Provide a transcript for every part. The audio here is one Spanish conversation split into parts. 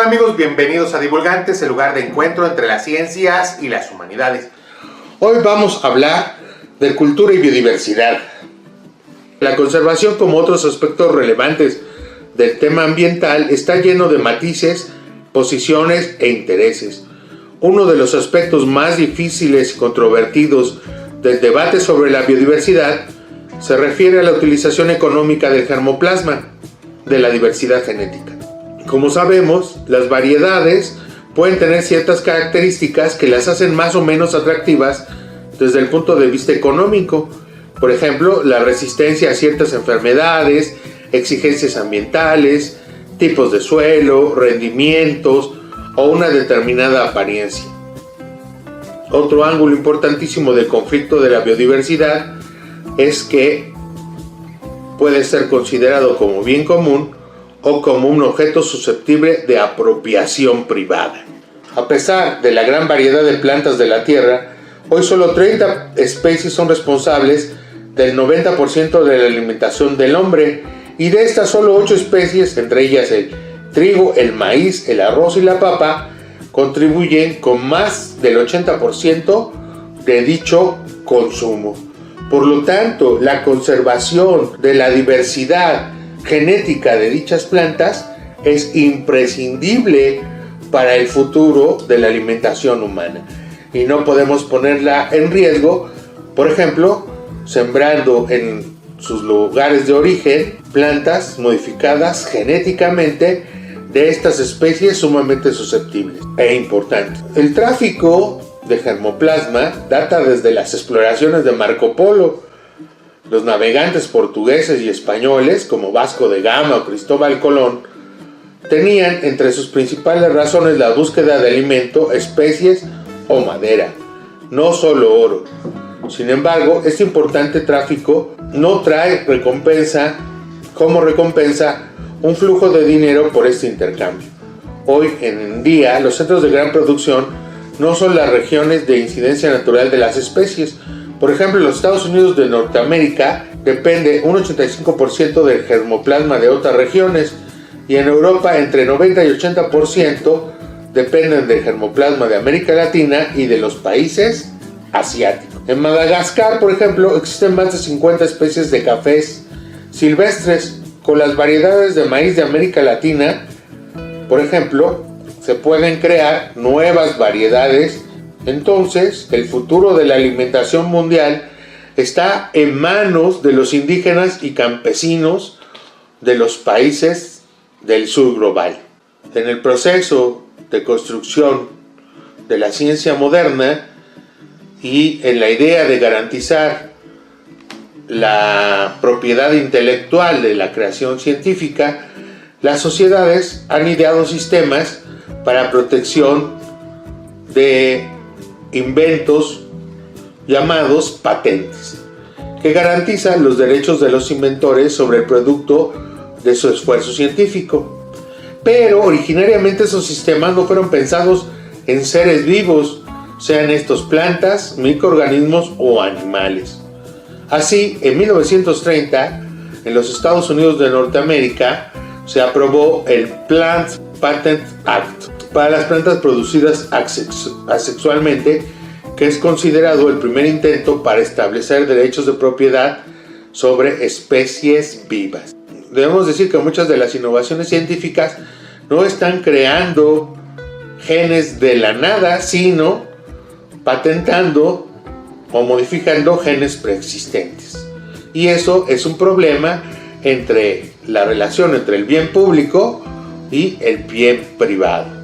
Hola amigos, bienvenidos a Divulgantes, el lugar de encuentro entre las ciencias y las humanidades. Hoy vamos a hablar de cultura y biodiversidad. La conservación, como otros aspectos relevantes del tema ambiental, está lleno de matices, posiciones e intereses. Uno de los aspectos más difíciles y controvertidos del debate sobre la biodiversidad se refiere a la utilización económica del germoplasma, de la diversidad genética. Como sabemos, las variedades pueden tener ciertas características que las hacen más o menos atractivas desde el punto de vista económico. Por ejemplo, la resistencia a ciertas enfermedades, exigencias ambientales, tipos de suelo, rendimientos o una determinada apariencia. Otro ángulo importantísimo del conflicto de la biodiversidad es que puede ser considerado como bien común o como un objeto susceptible de apropiación privada. A pesar de la gran variedad de plantas de la Tierra, hoy solo 30 especies son responsables del 90% de la alimentación del hombre, y de estas solo 8 especies, entre ellas el trigo, el maíz, el arroz y la papa, contribuyen con más del 80% de dicho consumo. Por lo tanto, la conservación de la diversidad genética de dichas plantas es imprescindible para el futuro de la alimentación humana, y no podemos ponerla en riesgo, por ejemplo, sembrando en sus lugares de origen plantas modificadas genéticamente de estas especies sumamente susceptibles e importantes. El tráfico de germoplasma data desde las exploraciones de Marco Polo. Los navegantes portugueses y españoles, como Vasco de Gama o Cristóbal Colón, tenían entre sus principales razones la búsqueda de alimento, especies o madera, no solo oro. Sin embargo, este importante tráfico no trae como recompensa un flujo de dinero por este intercambio. Hoy en día, los centros de gran producción no son las regiones de incidencia natural de las especies. Por ejemplo, en los Estados Unidos de Norteamérica depende un 85% del germoplasma de otras regiones, y en Europa entre 90 y 80% dependen del germoplasma de América Latina y de los países asiáticos. En Madagascar, por ejemplo, existen más de 50 especies de cafés silvestres. Con las variedades de maíz de América Latina, por ejemplo, se pueden crear nuevas variedades. Entonces, el futuro de la alimentación mundial está en manos de los indígenas y campesinos de los países del sur global. En el proceso de construcción de la ciencia moderna y en la idea de garantizar la propiedad intelectual de la creación científica, las sociedades han ideado sistemas para protección de inventos llamados patentes, que garantizan los derechos de los inventores sobre el producto de su esfuerzo científico. Pero originariamente esos sistemas no fueron pensados en seres vivos, sean estos plantas, microorganismos o animales. Así, en 1930, en los Estados Unidos de Norteamérica, se aprobó el Plant Patent Act para las plantas producidas asexualmente, que es considerado el primer intento para establecer derechos de propiedad sobre especies vivas. Debemos decir que muchas de las innovaciones científicas no están creando genes de la nada, sino patentando o modificando genes preexistentes. Y eso es un problema entre la relación entre el bien público y el bien privado.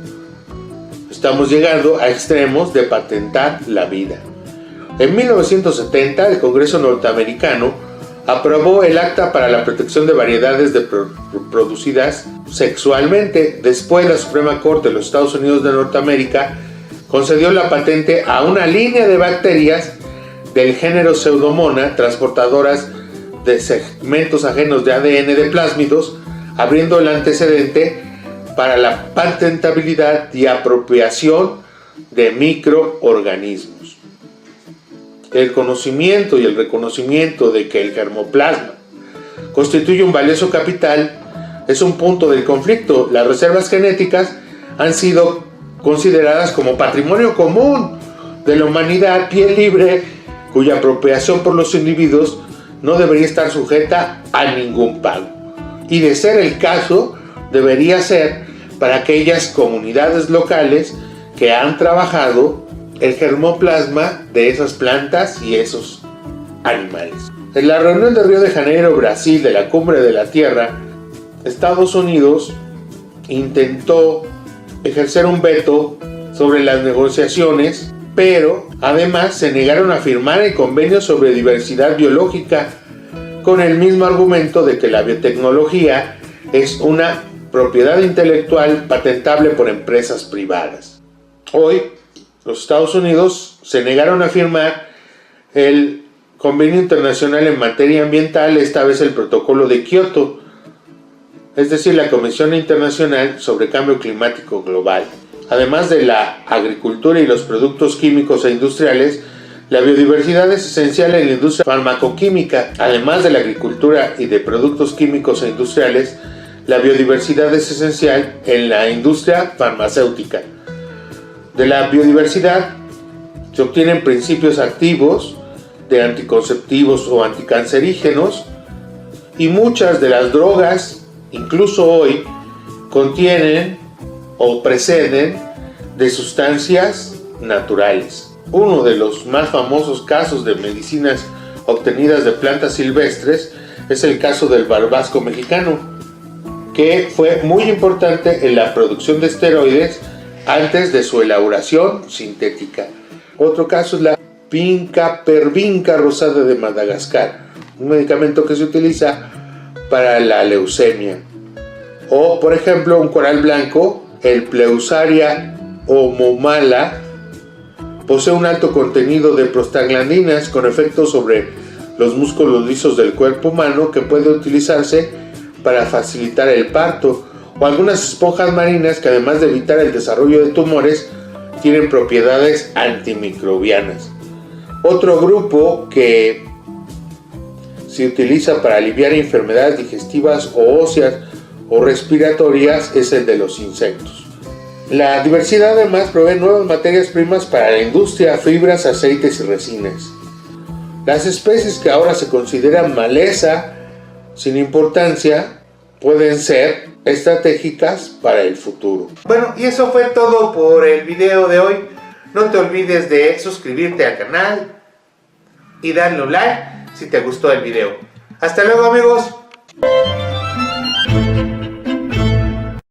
Estamos llegando a extremos de patentar la vida. En 1970, el Congreso norteamericano aprobó el Acta para la Protección de Variedades Producidas Sexualmente. Después, la Suprema Corte de los Estados Unidos de Norteamérica concedió la patente a una línea de bacterias del género Pseudomonas, transportadoras de segmentos ajenos de ADN de plásmidos, abriendo el antecedente para la patentabilidad y apropiación de microorganismos. El conocimiento y el reconocimiento de que el germoplasma constituye un valioso capital es un punto del conflicto. Las reservas genéticas han sido consideradas como patrimonio común de la humanidad, bien libre, cuya apropiación por los individuos no debería estar sujeta a ningún pago. Y de ser el caso, debería ser para aquellas comunidades locales que han trabajado el germoplasma de esas plantas y esos animales. En la reunión de Río de Janeiro, Brasil, de la Cumbre de la Tierra, Estados Unidos intentó ejercer un veto sobre las negociaciones, pero además se negaron a firmar el convenio sobre diversidad biológica con el mismo argumento de que la biotecnología es una propiedad intelectual patentable por empresas privadas. Hoy, los Estados Unidos se negaron a firmar el convenio internacional en materia ambiental, esta vez el protocolo de Kioto, es decir, la Comisión Internacional sobre Cambio Climático Global. Además de la agricultura y los productos químicos e industriales, la biodiversidad es esencial en la industria farmacoquímica. Además de la agricultura y de productos químicos e industriales, la biodiversidad es esencial en la industria farmacéutica. De la biodiversidad se obtienen principios activos de anticonceptivos o anticancerígenos, y muchas de las drogas, incluso hoy, contienen o preceden de sustancias naturales. Uno de los más famosos casos de medicinas obtenidas de plantas silvestres es el caso del barbasco mexicano, que fue muy importante en la producción de esteroides antes de su elaboración sintética. Otro caso es la Vinca pervinca rosada de Madagascar, un medicamento que se utiliza para la leucemia. O, por ejemplo, un coral blanco, el Pleusaria homomala, posee un alto contenido de prostaglandinas con efectos sobre los músculos lisos del cuerpo humano que puede utilizarse para facilitar el parto, o algunas esponjas marinas que, además de evitar el desarrollo de tumores, tienen propiedades antimicrobianas. Otro grupo que se utiliza para aliviar enfermedades digestivas o óseas o respiratorias es el de los insectos. La diversidad además provee nuevas materias primas para la industria, fibras, aceites y resinas. Las especies que ahora se consideran maleza sin importancia pueden ser estratégicas para el futuro. Bueno, y eso fue todo por el video de hoy. No te olvides de suscribirte al canal y darle un like si te gustó el video. Hasta luego, amigos.